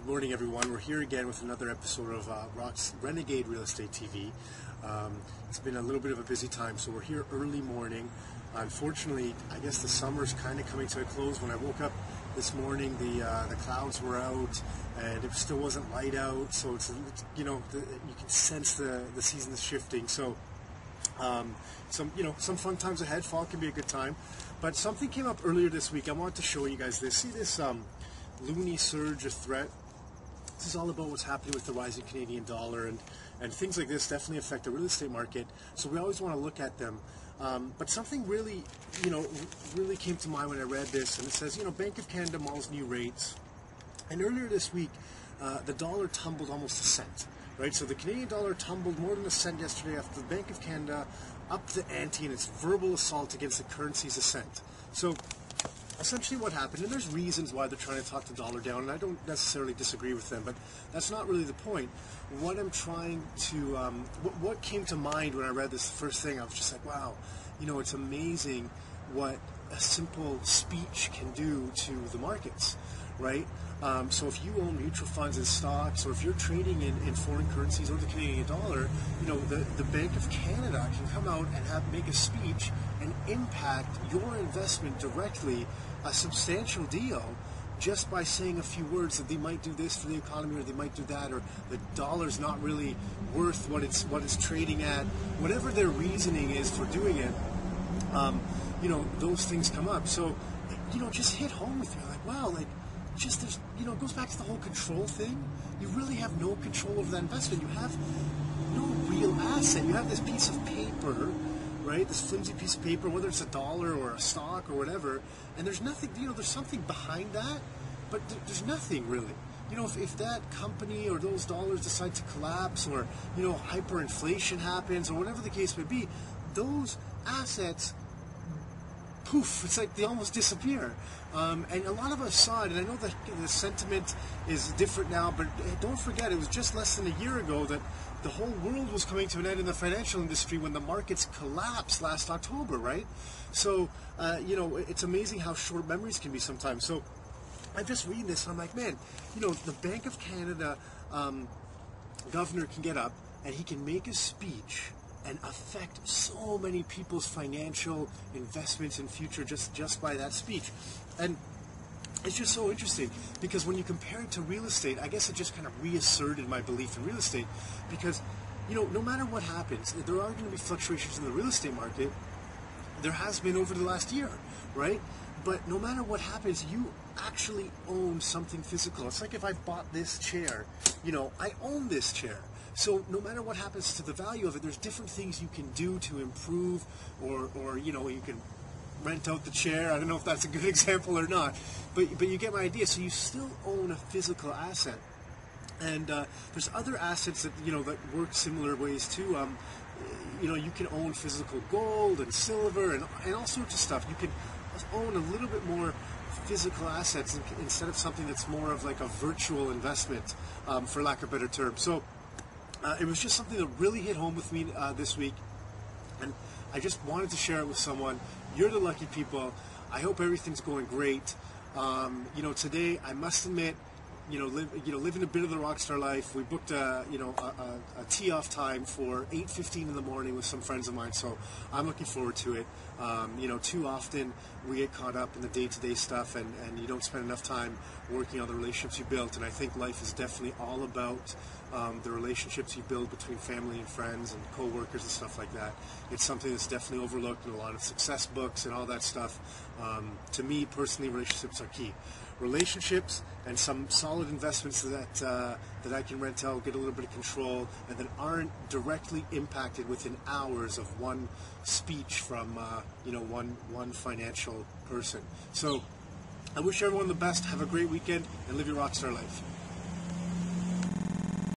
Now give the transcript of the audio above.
Good morning, everyone. We're here again with another episode of Rock's Renegade Real Estate TV. It's been a little bit of a busy time, so we're here early morning. Unfortunately, I guess the summer's kind of coming to a close. When I woke up this morning, the clouds were out, and it still wasn't light out. So it's you can sense the season is shifting. So some fun times ahead. Fall can be a good time, but something came up earlier this week. I wanted to show you guys this. See this loony surge of threat. This is all about what's happening with the rising Canadian dollar, and things like this definitely affect the real estate market. So we always want to look at them. But something really came to mind when I read this, and it says, Bank of Canada mulls new rates. And earlier this week, the dollar tumbled almost a cent, right? So the Canadian dollar tumbled more than a cent yesterday after the Bank of Canada upped the ante in its verbal assault against the currency's ascent. So essentially what happened, and there's reasons why they're trying to talk the dollar down, and I don't necessarily disagree with them, but that's not really the point. What I'm trying to, what came to mind when I read this first thing, I was just like, wow, it's amazing what a simple speech can do to the markets, right? So if you own mutual funds and stocks, or if you're trading in foreign currencies or the Canadian dollar, the Bank of Canada can come out and make a speech and impact your investment directly, a substantial deal, just by saying a few words that they might do this for the economy, or they might do that, or the dollar's not really worth what it's trading at. Whatever their reasoning is for doing it, those things come up. So, just hit home with me. Like, wow, there's, it goes back to the whole control thing. You really have no control over that investment. You have no real asset. You have this piece of paper, right? This flimsy piece of paper, whether it's a dollar or a stock or whatever, and there's nothing, there's something behind that, but there's nothing really. If that company or those dollars decide to collapse, or, hyperinflation happens, or whatever the case may be, those assets, poof, it's like they almost disappear. And a lot of us saw it, and I know that the sentiment is different now, but don't forget, it was just less than a year ago that the whole world was coming to an end in the financial industry when the markets collapsed last October, right? So, it's amazing how short memories can be sometimes. So I'm just reading this, and I'm like, man, the Bank of Canada governor can get up, and he can make a speech and affect so many people's financial investments in future just by that speech. And it's just so interesting, because when you compare it to real estate, I guess it just kind of reasserted my belief in real estate, because no matter what happens, there are going to be fluctuations in the real estate market. There has been over the last year, right? But no matter what happens, you actually own something physical. It's like if I bought this chair, I own this chair. So no matter what happens to the value of it, there's different things you can do to improve, or you can rent out the chair. I don't know if that's a good example or not, but you get my idea. So you still own a physical asset, and there's other assets that that work similar ways too. You can own physical gold and silver and all sorts of stuff. You can own a little bit more physical assets instead of something that's more of like a virtual investment, for lack of a better term. So it was just something that really hit home with me this week, and I just wanted to share it with someone. You're the lucky people. I hope everything's going great. Today, I must admit, living a bit of the rock star life. We booked a tee-off time for 8:15 in the morning with some friends of mine, so I'm looking forward to it. Too often we get caught up in the day-to-day stuff, and you don't spend enough time working on the relationships you built. And I think life is definitely all about the relationships you build between family and friends and co-workers and stuff like that. It's something that's definitely overlooked in a lot of success books and all that stuff. To me, personally, relationships are key. Relationships and some solid investments that I can rent out, get a little bit of control, and that aren't directly impacted within hours of one speech from one financial person. So I wish everyone the best. Have a great weekend and live your rockstar life.